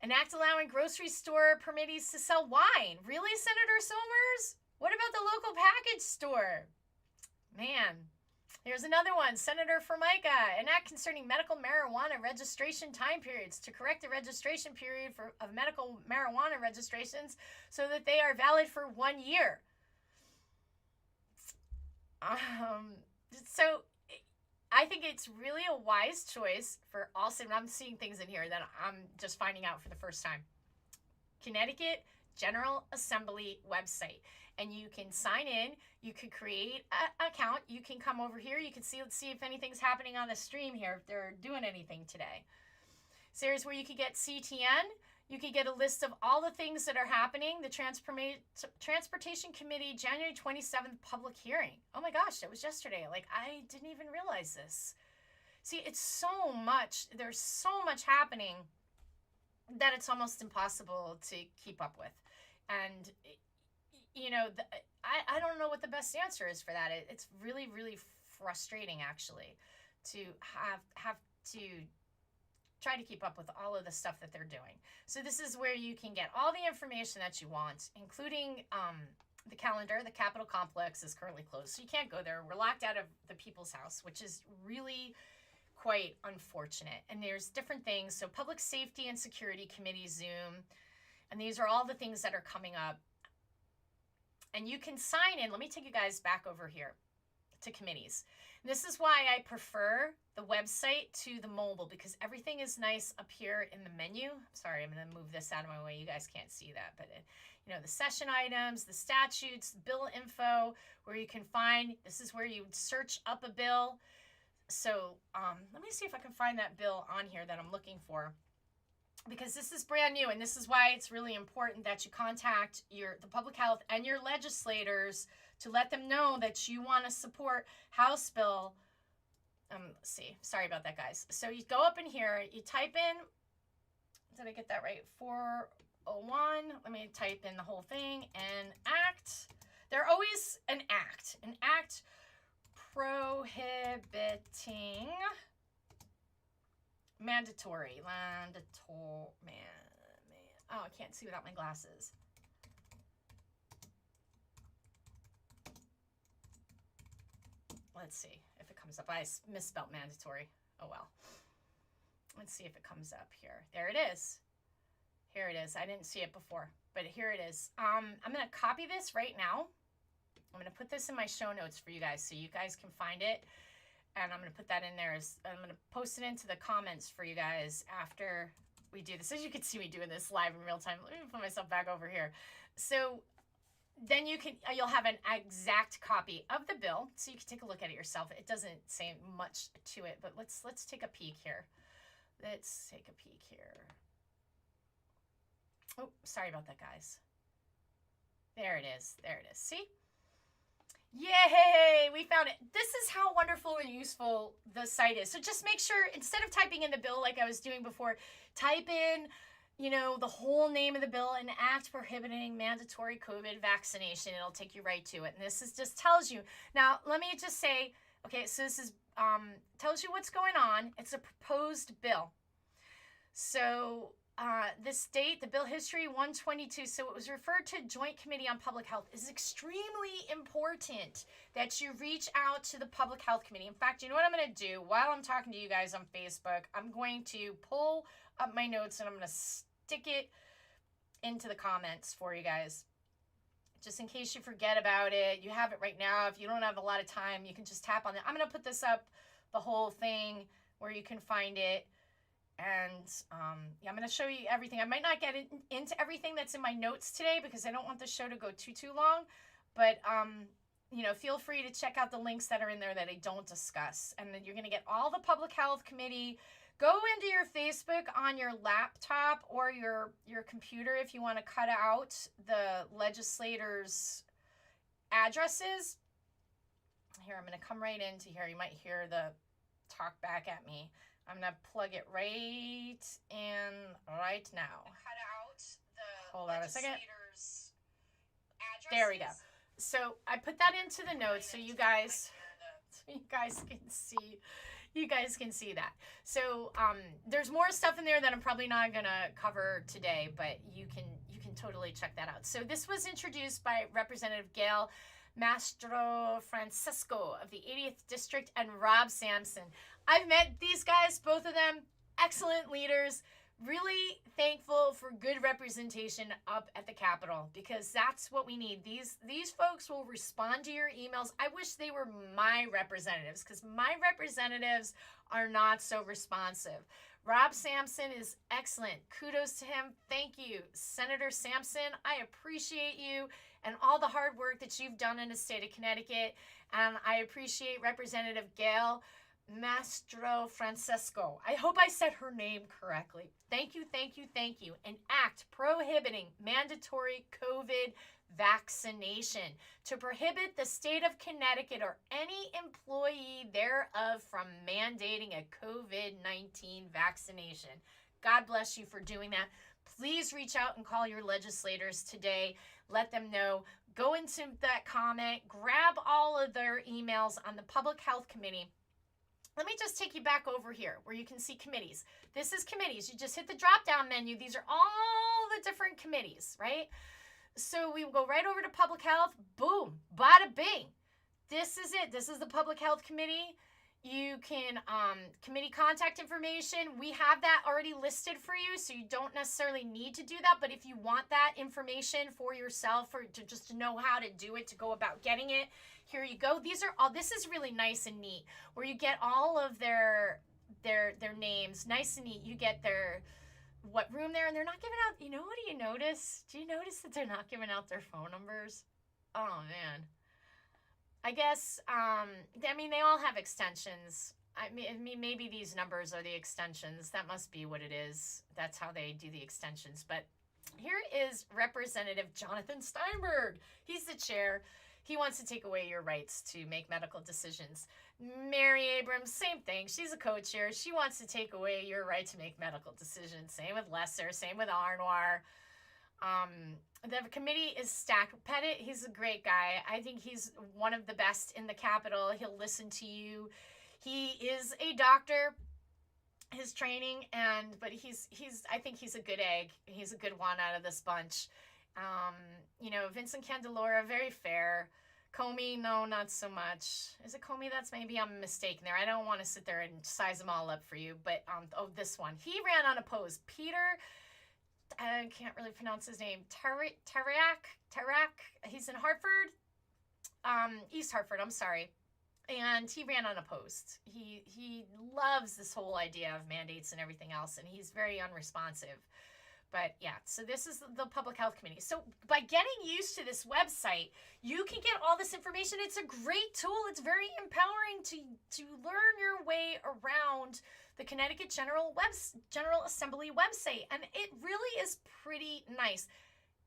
An act allowing grocery store permittees to sell wine. Really, Senator Somers? What about the local package store? Man, Here's another one. Senator Formica, an act concerning medical marijuana registration time periods to correct the registration period of medical marijuana registrations so that they are valid for 1 year. So I think it's really a wise choice for also, and I'm seeing things in here that I'm just finding out for the first time. Connecticut General Assembly website. And you can sign in, you could create an account, you can come over here, you can see, let's see if anything's happening on the stream here, if they're doing anything today. So here's where you could get CTN, you could get a list of all the things that are happening, the Transportation Committee, January 27th public hearing. Oh my gosh, that was yesterday, like I didn't even realize this. See, it's so much, there's so much happening that it's almost impossible to keep up with. And you know, I don't know what the best answer is for that. It's really, really frustrating, actually, to have to try to keep up with all of the stuff that they're doing. So this is where you can get all the information that you want, including the calendar. The Capitol complex is currently closed, so you can't go there. We're locked out of the People's House, which is really quite unfortunate. And there's different things. So Public Safety and Security Committee Zoom, and these are all the things that are coming up. And you can sign in. Let me take you guys back over here to committees. This is why I prefer the website to the mobile, because everything is nice up here in the menu. Sorry, I'm going to move this out of my way. You guys can't see that, but you know, the session items, the statutes, bill info, where you can find, this is where you search up a bill. So let me see if I can find that bill on here that I'm looking for, because this is brand new, and this is why it's really important that you contact the public health and your legislators to let them know that you want to support House Bill. Let's see. Sorry about that, guys. So you go up in here, you type in, did I get that right? 401. Let me type in the whole thing. An act. They're always an act prohibiting mandatory. Oh, I can't see without my glasses. Let's see if it comes up. I misspelled mandatory. Oh, well. Let's see if it comes up here. There it is. Here it is. I didn't see it before, but here it is. I'm going to copy this right now. I'm going to put this in my show notes for you guys so you guys can find it. And I'm going to put that in there. I'm going to post it into the comments for you guys after we do this. As you can see me doing this live in real time. Let me put myself back over here. So then you'll have an exact copy of the bill, so you can take a look at it yourself. It doesn't say much to it, but let's take a peek here. Let's take a peek here. Oh, sorry about that, guys. There it is. There it is. See? Yay! We found it. This is how wonderful and useful the site is. So just make sure, instead of typing in the bill like I was doing before, type in, you know, the whole name of the bill, an act prohibiting mandatory COVID vaccination. It'll take you right to it. And this just tells you. Now, let me just say, okay, so this is tells you what's going on. It's a proposed bill. So this date, the bill history 122, so it was referred to Joint Committee on Public Health. Is extremely important that you reach out to the Public Health Committee. In fact, you know what I'm going to do while I'm talking to you guys on Facebook? I'm going to pull up my notes and I'm going to stick it into the comments for you guys. Just in case you forget about it, you have it right now. If you don't have a lot of time, you can just tap on it. I'm going to put this up, the whole thing, where you can find it. And yeah, I'm going to show you everything. I might not get into everything that's in my notes today because I don't want the show to go too long. But, you know, feel free to check out the links that are in there that I don't discuss. And then you're going to get all the Public Health Committee. Go into your Facebook on your laptop or your computer if you want to cut out the legislators' addresses. Here, I'm going to come right into here. You might hear the talk back at me. I'm going to plug it right in right now. Cut out the Hold on a second. There we go. So I put that into the notes so you guys can see. You guys can see that. So there's more stuff in there that I'm probably not going to cover today, but you can totally check that out. So this was introduced by Representative Gail Mastro Francesco of the 80th District, and Rob Sampson. I've met these guys, both of them, excellent leaders. Really thankful for good representation up at the Capitol, because that's what we need. These folks will respond to your emails. I wish they were my representatives, because my representatives are not so responsive. Rob Sampson is excellent. Kudos to him. Thank you, Senator Sampson. I appreciate you and all the hard work that you've done in the state of Connecticut. And I appreciate Representative Gail Mastro Francesco. I hope I said her name correctly. Thank you, thank you, thank you. An act prohibiting mandatory COVID vaccination to prohibit the state of Connecticut or any employee thereof from mandating a COVID-19 vaccination. God bless you for doing that. Please reach out and call your legislators today. Let them know. Go into that comment. Grab all of their emails on the Public Health Committee. Let me just take you back over here where you can see committees. This is committees. You just hit the drop-down menu. These are all the different committees, right? So we will go right over to Public Health. Boom. Bada bing. This is it. This is the Public Health Committee. You can, committee contact information. We have that already listed for you, so you don't necessarily need to do that. But if you want that information for yourself, or to just to know how to do it, to go about getting it, here you go. These are all, this is really nice and neat, where you get all of their names, nice and neat. You get their, what room they're in. They're not giving out, you know, what do you notice? Do you notice that they're not giving out their phone numbers? Oh, man. I guess, I mean, they all have extensions. I mean, maybe these numbers are the extensions. That must be what it is. That's how they do the extensions. But here is Representative Jonathan Steinberg. He's the chair. He wants to take away your rights to make medical decisions. Mary Abrams, same thing. She's a co-chair. She wants to take away your right to make medical decisions. Same with Lesser. Same with Arnoir. The committee is stacked. Pettit, he's a great guy. I think he's one of the best in the Capitol. He'll listen to you. He is a doctor, his training, but I think he's a good egg. He's a good one out of this bunch. You know, Vincent Candelora, very fair. Comey, no, not so much. Is it Comey? I'm mistaken there. I don't want to sit there and size them all up for you, but, this one. He ran unopposed. Peter, I can't really pronounce his name. Tarak. He's in Hartford, East Hartford. I'm sorry, and he ran unopposed. He loves this whole idea of mandates and everything else, and he's very unresponsive. But yeah, so this is the Public Health Committee. So by getting used to this website, you can get all this information. It's a great tool. It's very empowering to learn your way around the Connecticut General Assembly website, and it really is pretty nice.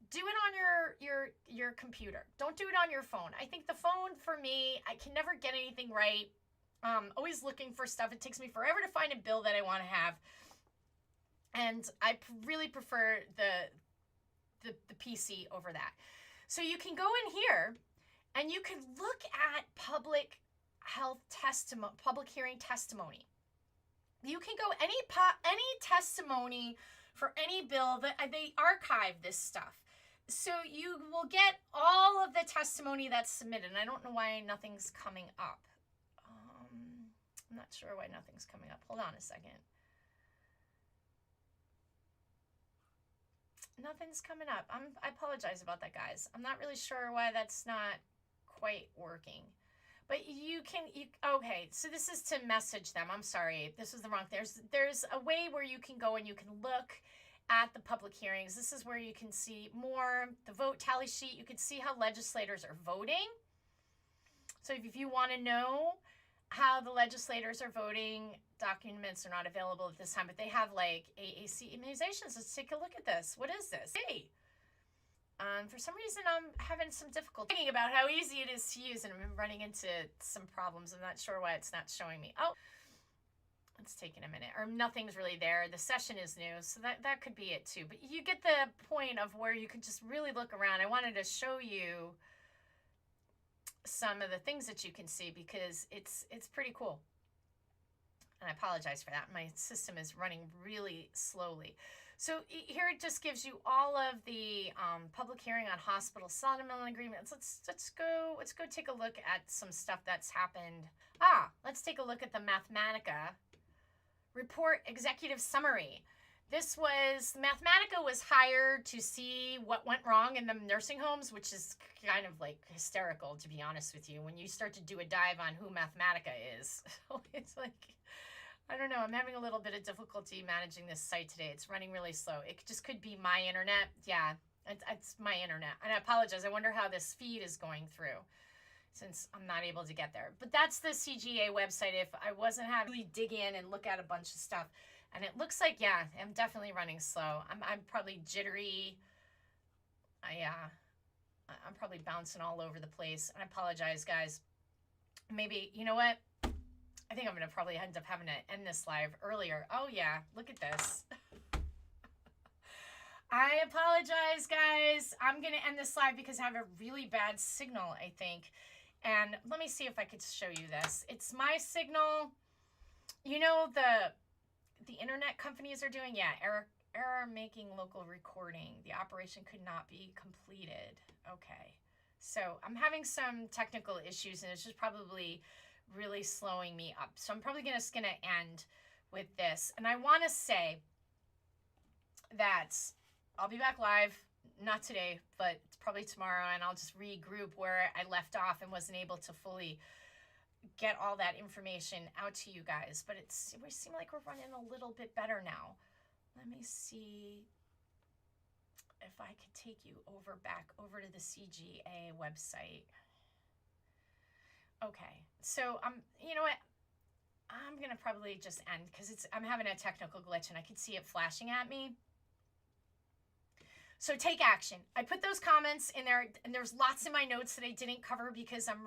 Do it on your computer. Don't do it on your phone. I think the phone, for me, I can never get anything right. Always looking for stuff. It takes me forever to find a bill that I want to have, and I really prefer the PC over that. So you can go in here, and you can look at public hearing testimony. You can go any testimony for any bill that they archive this stuff. So you will get all of the testimony that's submitted. And I don't know why nothing's coming up. I'm not sure why nothing's coming up. Hold on a second. Nothing's coming up. I apologize about that, guys. I'm not really sure why that's not quite working. But okay, so this is to message them. I'm sorry, this was the wrong thing. There's a way where you can go and you can look at the public hearings. This is where you can see more, the vote tally sheet. You can see how legislators are voting. So if you want to know how the legislators are voting, documents are not available at this time, but they have like AAC immunizations. Let's take a look at this. What is this? Hey. For some reason, I'm having some difficulty thinking about how easy it is to use, and I'm running into some problems. I'm not sure why it's not showing me. Oh, it's taking a minute, or nothing's really there. The session is new, so that could be it too. But you get the point of where you can just really look around. I wanted to show you some of the things that you can see because it's pretty cool. And I apologize for that. My system is running really slowly. So here it just gives you all of the public hearing on hospital settlement agreements. Let's go take a look at some stuff that's happened. Let's take a look at the Mathematica report executive summary. Mathematica was hired to see what went wrong in the nursing homes, which is kind of like hysterical, to be honest with you, when you start to do a dive on who Mathematica is. It's like, I don't know, I'm having a little bit of difficulty managing this site today. It's running really slow. It just could be my internet. Yeah, it's my internet. And I apologize. I wonder how this feed is going through, since I'm not able to get there. But that's the CGA website. If I wasn't having to dig in and look at a bunch of stuff. And it looks like, yeah, I'm definitely running slow. I'm probably jittery. I'm probably bouncing all over the place. And I apologize, guys. Maybe, you know what? I think I'm going to probably end up having to end this live earlier. Oh, yeah. Look at this. I apologize, guys. I'm going to end this live because I have a really bad signal, I think. And let me see if I could show you this. It's my signal. You know, the internet companies are doing, error making local recording. The operation could not be completed. Okay. So I'm having some technical issues, and it's just probably really slowing me up. So I'm probably just going to end with this. And I want to say that I'll be back live, not today, but probably tomorrow, and I'll just regroup where I left off and wasn't able to fully get all that information out to you guys. But we seem like we're running a little bit better now. Let me see if I could take you back over to the CGA website. Okay, so you know what? I'm gonna probably just end because I'm having a technical glitch and I can see it flashing at me. So take action. I put those comments in there, and there's lots in my notes that I didn't cover because I'm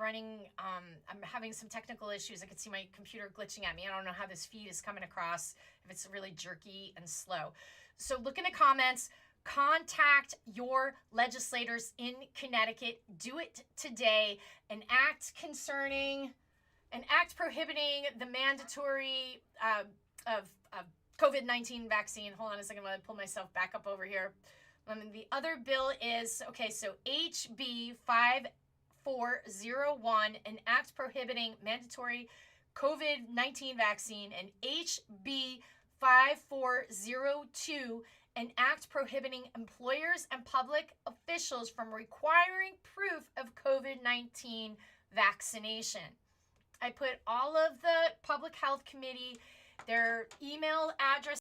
having some technical issues. I can see my computer glitching at me. I don't know how this feed is coming across, if it's really jerky and slow. So look in the comments, contact your legislators in Connecticut. Do it today. An act prohibiting the mandatory of COVID-19 vaccine. Hold on a second while I pull myself back up over here. The other bill is, okay, so HB 5401, an act prohibiting mandatory COVID-19 vaccine, and HB 5402, an act prohibiting employers and public officials from requiring proof of COVID-19 vaccination. I put all of the Public Health Committee, their email address